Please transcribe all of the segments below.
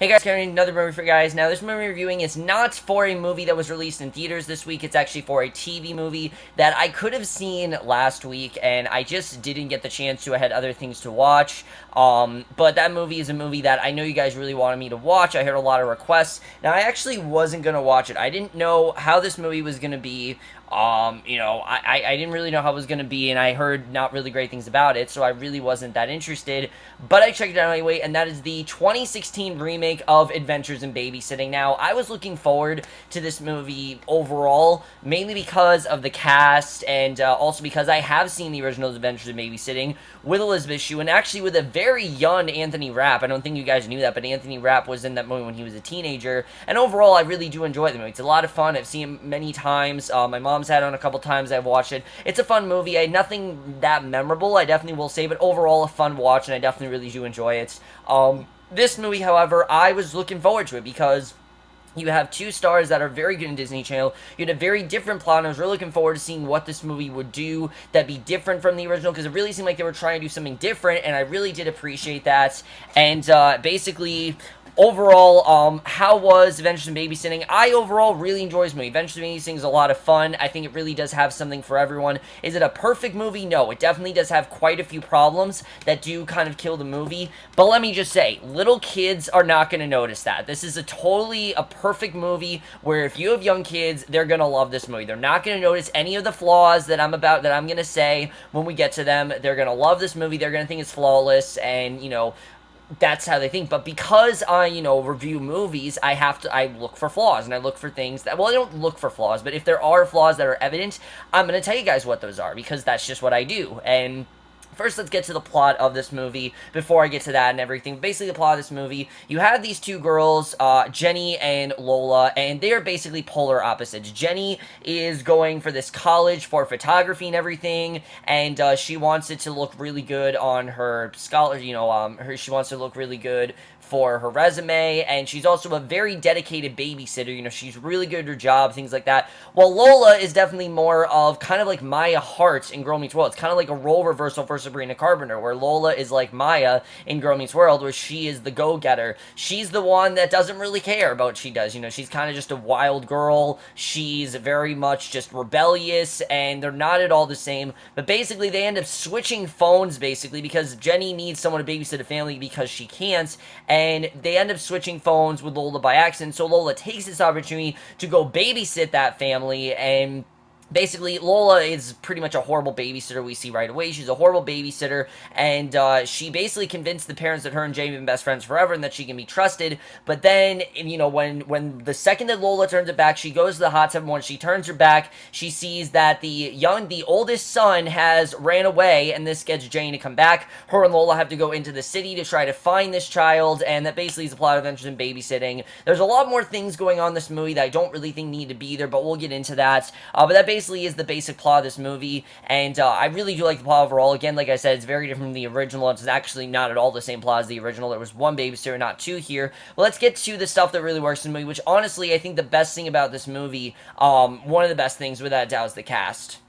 Hey guys, carrying another movie for you guys. Now, this movie reviewing is not for a movie that was released in theaters this week. It's actually for a TV movie that I could have seen last week, and I just didn't get the chance to. I had other things to watch. But that movie is a movie that I know you guys really wanted me to watch. I heard a lot of requests. Now, I actually wasn't going to watch it. I didn't know how this movie was going to be. I didn't really know how it was going to be, and I heard not really great things about it, so I really wasn't that interested. But I checked it out anyway, and that is the 2016 remake of Adventures in Babysitting. Now, I was looking forward to this movie overall, mainly because of the cast, and also because I have seen the original Adventures in Babysitting with Elizabeth Shue, and actually with a very young Anthony Rapp. I don't think you guys knew that, but Anthony Rapp was in that movie when he was a teenager, and overall, I really do enjoy the movie. It's a lot of fun. I've seen it many times. My mom's had it on a couple times. I've watched it. It's a fun movie. Nothing that memorable, I definitely will say, but overall, a fun watch, and I definitely really do enjoy it. This movie, however, I was looking forward to it because you have two stars that are very good in Disney Channel. You had a very different plot, and I was really looking forward to seeing what this movie would do that'd be different from the original, because it really seemed like they were trying to do something different, and I really did appreciate that. And basically, overall, how was Adventures in Babysitting? I overall really enjoy this movie. Adventures in Babysitting is a lot of fun. I think it really does have something for everyone. Is it a perfect movie? No, it definitely does have quite a few problems that do kind of kill the movie. But let me just say, little kids are not going to notice that. This is totally a perfect movie where if you have young kids, they're going to love this movie. They're not going to notice any of the flaws that I'm going to say when we get to them. They're going to love this movie. They're going to think it's flawless, and, that's how they think. But because I, review movies, I look for flaws, and I look for things that, well, I don't look for flaws, but if there are flaws that are evident, I'm going to tell you guys what those are, because that's just what I do. And first, let's get to the plot of this movie before I get to that and everything. Basically, the plot of this movie, you have these two girls, Jenny and Lola, and they are basically polar opposites. Jenny is going for this college for photography and everything, and she wants it to look really good on her she wants to look really good for her resume, and she's also a very dedicated babysitter. She's really good at her job, things like that. Well, Lola is definitely more of kind of like Maya Hart in Girl Meets World. It's kind of like a role reversal for Sabrina Carpenter, where Lola is like Maya in Girl Meets World, where she is the go-getter. She's the one that doesn't really care about what she does. She's kind of just a wild girl. She's very much just rebellious, and they're not at all the same. But basically, they end up switching phones, basically, because Jenny needs someone to babysit a family because she can't, and they end up switching phones with Lola by accident, so Lola takes this opportunity to go babysit that family, and basically, Lola is pretty much a horrible babysitter. We see right away she's a horrible babysitter, and she basically convinced the parents that her and Jamie have been best friends forever and that she can be trusted. But then, when the second that Lola turns it back, she goes to the hot tub. When she turns her back, she sees that the oldest son has ran away, and this gets Jane to come back. Her and Lola have to go into the city to try to find this child, and that basically is the plot of Adventures in Babysitting. There's a lot more things going on in this movie that I don't really think need to be there, but we'll get into that. But that basically is the basic plot of this movie, and I really do like the plot overall. Again, like I said, it's very different from the original. It's actually not at all the same plot as the original. There was one babysitter, not two here. But let's get to the stuff that really works in the movie, which honestly, I think the best thing about this movie, one of the best things without a doubt, is the cast.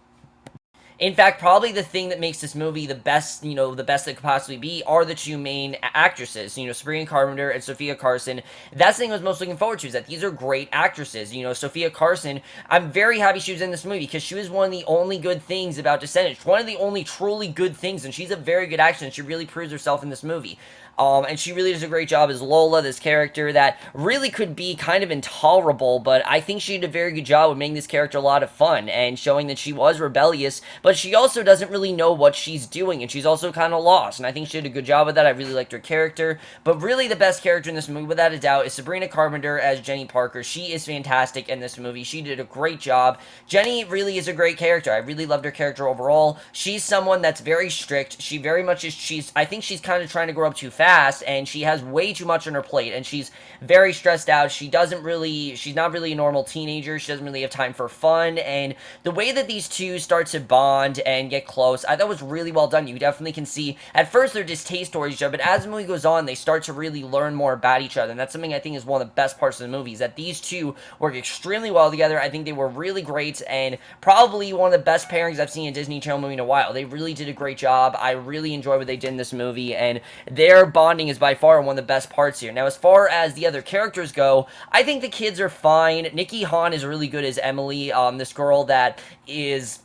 In fact, probably the thing that makes this movie the best, the best it could possibly be, are the two main actresses, Sabrina Carpenter and Sophia Carson. That's the thing I was most looking forward to, is that these are great actresses. Sophia Carson, I'm very happy she was in this movie, because she was one of the only good things about Descendants, one of the only truly good things, and she's a very good actress, and she really proves herself in this movie. And she really does a great job as Lola, this character that really could be kind of intolerable, but I think she did a very good job of making this character a lot of fun, and showing that she was rebellious, but she also doesn't really know what she's doing, and she's also kind of lost, and I think she did a good job of that. I really liked her character. But really, the best character in this movie, without a doubt, is Sabrina Carpenter as Jenny Parker. She is fantastic in this movie. She did a great job. Jenny really is a great character. I really loved her character overall. She's someone that's very strict. She very much is, I think she's kind of trying to grow up too fast, and she has way too much on her plate, and she's very stressed out. She's not really a normal teenager. She doesn't really have time for fun, and the way that these two start to bond and get close, I thought was really well done. You definitely can see, at first they're distaste towards each other, but as the movie goes on, they start to really learn more about each other, and that's something I think is one of the best parts of the movie, is that these two work extremely well together. I think they were really great, and probably one of the best pairings I've seen in a Disney Channel movie in a while. They really did a great job. I really enjoyed what they did in this movie, and they're bonding is by far one of the best parts here. Now, as far as the other characters go, I think the kids are fine. Nikki Hahn is really good as Emily, this girl that is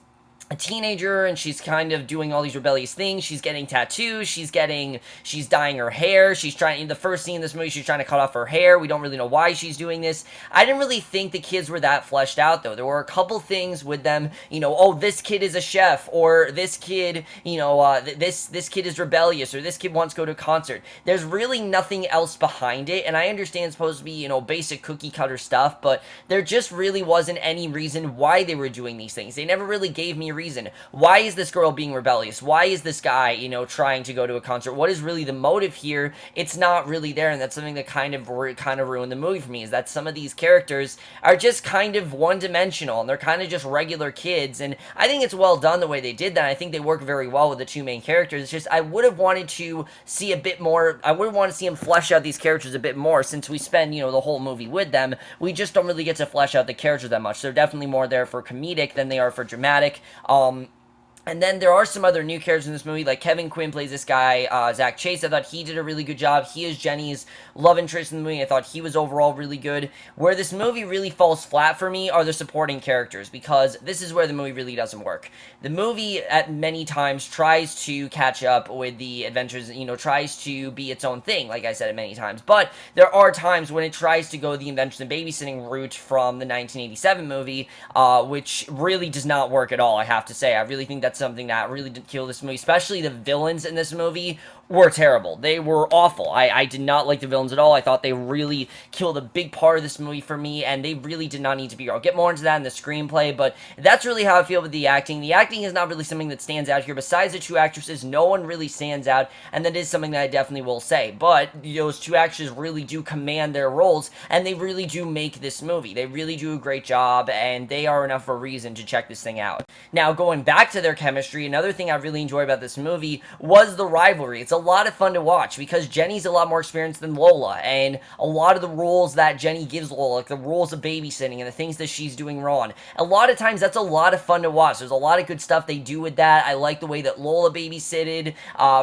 a teenager, and she's kind of doing all these rebellious things. She's getting tattoos, she's dyeing her hair, in the first scene in this movie, she's trying to cut off her hair. We don't really know why she's doing this. I didn't really think the kids were that fleshed out, though. There were a couple things with them, oh, this kid is a chef, or this kid, this kid is rebellious, or this kid wants to go to a concert. There's really nothing else behind it, and I understand it's supposed to be, basic cookie cutter stuff, but there just really wasn't any reason why they were doing these things. They never really gave me reason. Why is this girl being rebellious? Why is this guy, trying to go to a concert? What is really the motive here? It's not really there, and that's something that kind of ruined the movie for me, is that some of these characters are just kind of one-dimensional, and they're kind of just regular kids, and I think it's well done the way they did that. I think they work very well with the two main characters. It's just, I would have wanted to see a bit more, I would want to see them flesh out these characters a bit more, since we spend, the whole movie with them. We just don't really get to flesh out the characters that much. They're definitely more there for comedic than they are for dramatic. And then there are some other new characters in this movie, like Kevin Quinn plays this guy, Zach Chase. I thought he did a really good job. He is Jenny's love interest in the movie. I thought he was overall really good. Where this movie really falls flat for me are the supporting characters, because this is where the movie really doesn't work. The movie, at many times, tries to catch up with the adventures, tries to be its own thing, like I said many times. But there are times when it tries to go the Adventures in Babysitting route from the 1987 movie, which really does not work at all, I have to say. I really think that's something that really did kill this movie, especially the villains in this movie were terrible. They were awful. I did not like the villains at all. I thought they really killed a big part of this movie for me, and they really did not need to be here. I'll get more into that in the screenplay, but that's really how I feel with the acting. The acting is not really something that stands out here. Besides the two actresses, no one really stands out, and that is something that I definitely will say. But those two actresses really do command their roles, and they really do make this movie. They really do a great job, and they are enough of a reason to check this thing out. Now, going back to their chemistry, another thing I really enjoyed about this movie was the rivalry. It's a lot of fun to watch, because Jenny's a lot more experienced than Lola, and a lot of the rules that Jenny gives Lola, like the rules of babysitting and the things that she's doing wrong, a lot of times that's a lot of fun to watch. There's a lot of good stuff they do with that. I like the way that Lola babysitted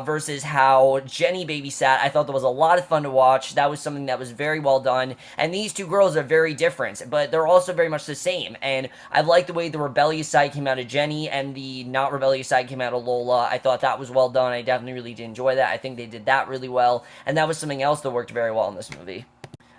versus how Jenny babysat. I thought that was a lot of fun to watch. That was something that was very well done, and these two girls are very different, but they're also very much the same, and I like the way the rebellious side came out of Jenny and the not rebellious side came out of Lola. I thought that was well done. I definitely really did enjoy that. I think they did that really well, and that was something else that worked very well in this movie.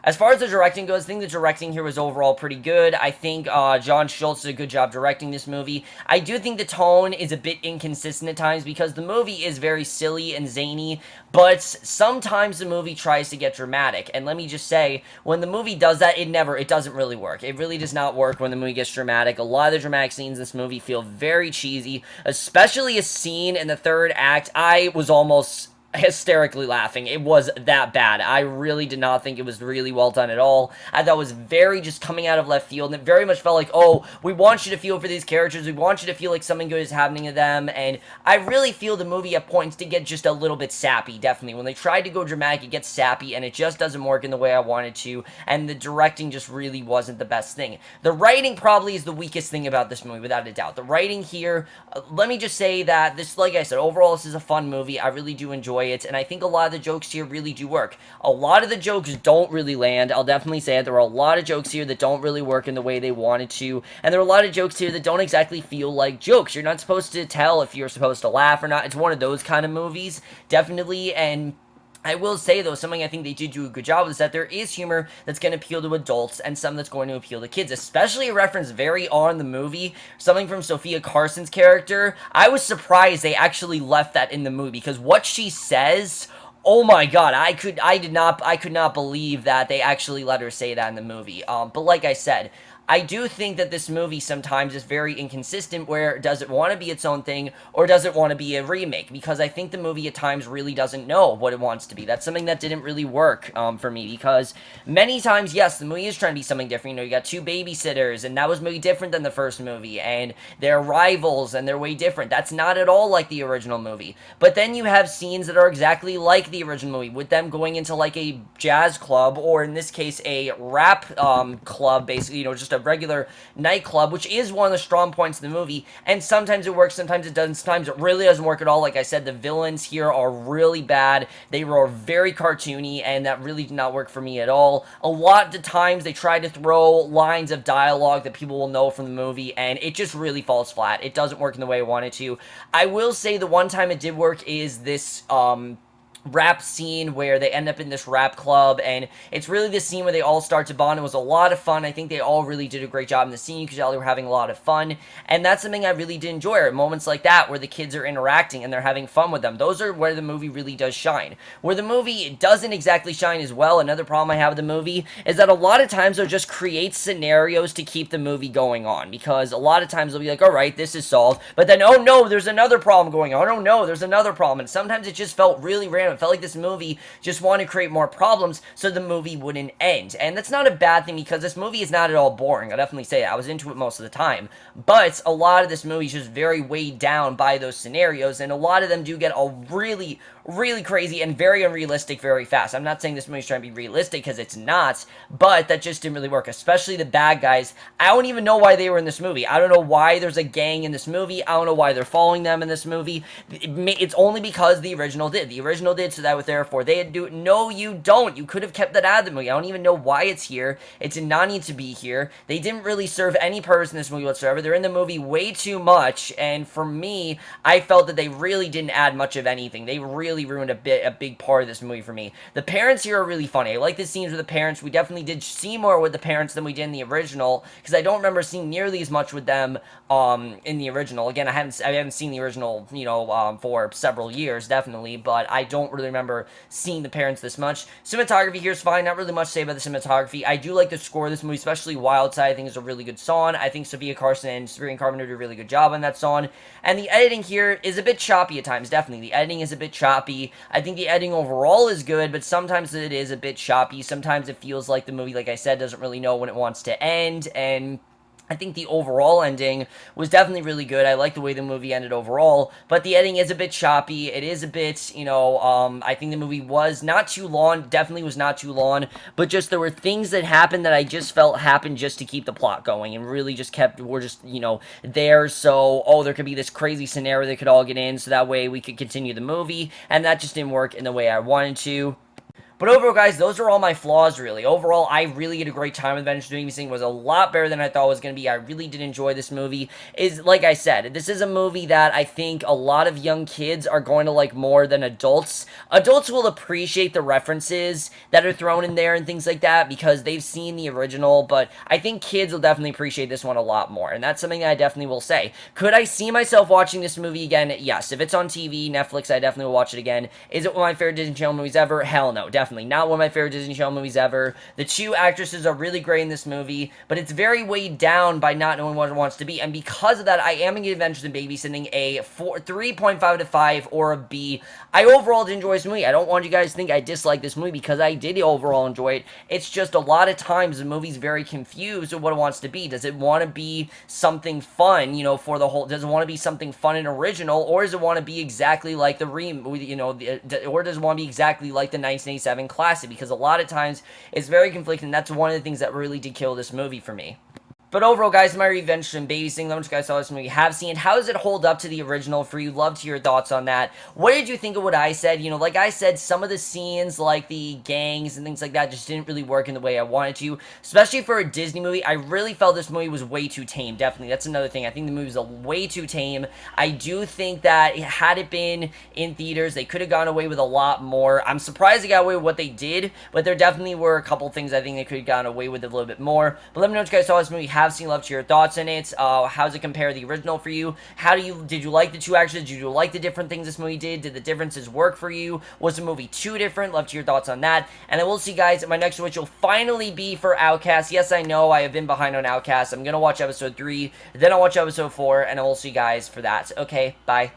As far as the directing goes, I think the directing here was overall pretty good. I think John Schultz did a good job directing this movie. I do think the tone is a bit inconsistent at times, because the movie is very silly and zany, but sometimes the movie tries to get dramatic. And let me just say, when the movie does that, it doesn't really work. It really does not work when the movie gets dramatic. A lot of the dramatic scenes in this movie feel very cheesy, especially a scene in the third act. I was almost hysterically laughing. It was that bad. I really did not think it was really well done at all. I thought it was very just coming out of left field, and it very much felt like, oh, we want you to feel for these characters, we want you to feel like something good is happening to them, and I really feel the movie at points did get just a little bit sappy, definitely. When they tried to go dramatic, it gets sappy, and it just doesn't work in the way I wanted to, and the directing just really wasn't the best thing. The writing probably is the weakest thing about this movie, without a doubt. The writing here, let me just say that this, like I said, overall this is a fun movie. I really do enjoy it, and I think a lot of the jokes here really do work. A lot of the jokes don't really land. I'll definitely say it. There are a lot of jokes here that don't really work in the way they wanted to, and there are a lot of jokes here that don't exactly feel like jokes. You're not supposed to tell if you're supposed to laugh or not. It's one of those kind of movies, definitely, and I will say, though, something I think they did do a good job of is that there is humor that's going to appeal to adults and some that's going to appeal to kids, especially a reference very on in the movie, something from Sophia Carson's character. I was surprised they actually left that in the movie, because what she says, oh my god, I could not believe that they actually let her say that in the movie. But like I said, I do think that this movie sometimes is very inconsistent, where does it want to be its own thing, or does it want to be a remake? Because I think the movie at times really doesn't know what it wants to be. That's something that didn't really work for me, because many times, yes, the movie is trying to be something different. You got two babysitters, and that was maybe different than the first movie, and they're rivals, and they're way different. That's not at all like the original movie. But then you have scenes that are exactly like the original movie, with them going into like a jazz club, or in this case, a rap club, basically, just a regular nightclub, which is one of the strong points of the movie, and sometimes it works, sometimes it doesn't, sometimes it really doesn't work at all. Like I said, the villains here are really bad. They were very cartoony, and that really did not work for me at all. A lot of times they try to throw lines of dialogue that people will know from the movie, and it just really falls flat. It doesn't work in the way I wanted to. I will say the one time it did work is this, rap scene where they end up in this rap club, and it's really this scene where they all start to bond. It was a lot of fun. I think they all really did a great job in the scene. You could tell they were having a lot of fun, and that's something I really did enjoy, are moments like that where the kids are interacting and they're having fun with them. Those are where the movie really does shine. Where the movie doesn't exactly shine as well, another problem I have with the movie is that a lot of times they'll just create scenarios to keep the movie going on, because a lot of times they'll be like, alright, this is solved, but then, oh no, there's another problem going on, oh no, there's another problem, and sometimes it just felt really random. It felt like this movie just wanted to create more problems so the movie wouldn't end. And that's not a bad thing, because this movie is not at all boring. I'll definitely say it. I was into it most of the time. But a lot of this movie is just very weighed down by those scenarios, and a lot of them do get a really, really crazy and very unrealistic very fast. I'm not saying this movie's trying to be realistic, because it's not, but that just didn't really work, especially the bad guys. I don't even know why they were in this movie. I don't know why there's a gang in this movie. I don't know why they're following them in this movie. It's only because the original did. The original did, so that was therefore they had to do it. No, you don't. You could have kept that out of the movie. I don't even know why it's here. It did not need to be here. They didn't really serve any purpose in this movie whatsoever. They're in the movie way too much, and for me, I felt that they really didn't add much of anything. They really ruined a big part of this movie for me. The parents here are really funny. I like the scenes with the parents. We definitely did see more with the parents than we did in the original, because I don't remember seeing nearly as much with them in the original. Again, I haven't seen the original, for several years, definitely, but I don't really remember seeing the parents this much. Cinematography here is fine. Not really much to say about the cinematography. I do like the score of this movie, especially Wild Side. I think is a really good song. I think Sophia Carson and Sabrina Carpenter did a really good job on that song. And the editing here is a bit choppy at times, definitely. The editing is a bit choppy. I think the editing overall is good, but sometimes it is a bit choppy. Sometimes it feels like the movie, like I said, doesn't really know when it wants to end, and I think the overall ending was definitely really good. I like the way the movie ended overall, but the editing is a bit choppy. It is a bit, I think the movie was not too long, definitely was not too long, but just there were things that happened that I just felt happened just to keep the plot going, and really just we're just, there, so, there could be this crazy scenario they could all get in, so that way we could continue the movie, and that just didn't work in the way I wanted to. But overall, guys, those are all my flaws, really. Overall, I really had a great time with Adventures in Babysitting. It was a lot better than I thought it was going to be. I really did enjoy this movie. Like I said, this is a movie that I think a lot of young kids are going to like more than adults. Adults will appreciate the references that are thrown in there and things like that because they've seen the original, but I think kids will definitely appreciate this one a lot more, and that's something that I definitely will say. Could I see myself watching this movie again? Yes. If it's on TV, Netflix, I definitely will watch it again. Is it one of my favorite Disney Channel movies ever? Hell no. Definitely not one of my favorite Disney Channel movies ever. The two actresses are really great in this movie, but it's very weighed down by not knowing what it wants to be, and because of that, I am going to give Adventures in Babysitting a 3.5 out of 5 or a B. I overall did enjoy this movie. I don't want you guys to think I dislike this movie because I did overall enjoy it. It's just a lot of times the movie's very confused with what it wants to be. Does it want to be something fun, for the whole, does it want to be something fun and original, or does it want to be exactly like the or does it want to be exactly like the 1987 classic? Because a lot of times it's very conflicting. That's one of the things that really did kill this movie for me. But overall, guys, my Adventures in Babysitting, how much you guys saw this movie, have seen. How does it hold up to the original for you? Love to hear your thoughts on that. What did you think of what I said? Like I said, some of the scenes, like the gangs and things like that, just didn't really work in the way I wanted to. Especially for a Disney movie, I really felt this movie was way too tame, definitely. That's another thing. I think the movie was way too tame. I do think that had it been in theaters, they could have gone away with a lot more. I'm surprised they got away with what they did, but there definitely were a couple things I think they could have gone away with a little bit more. But let me know what you guys saw this movie, have seen, love to hear your thoughts in it. How does it compare to the original for you? Did you like the two actors? Did you like the different things this movie did? Did the differences work for you? Was the movie too different? Love to hear your thoughts on that. And I will see you guys in my next one, which will finally be for Outcast. Yes, I know I have been behind on Outcast. I'm going to watch episode 3, then I'll watch episode 4, and I will see you guys for that. Okay, bye.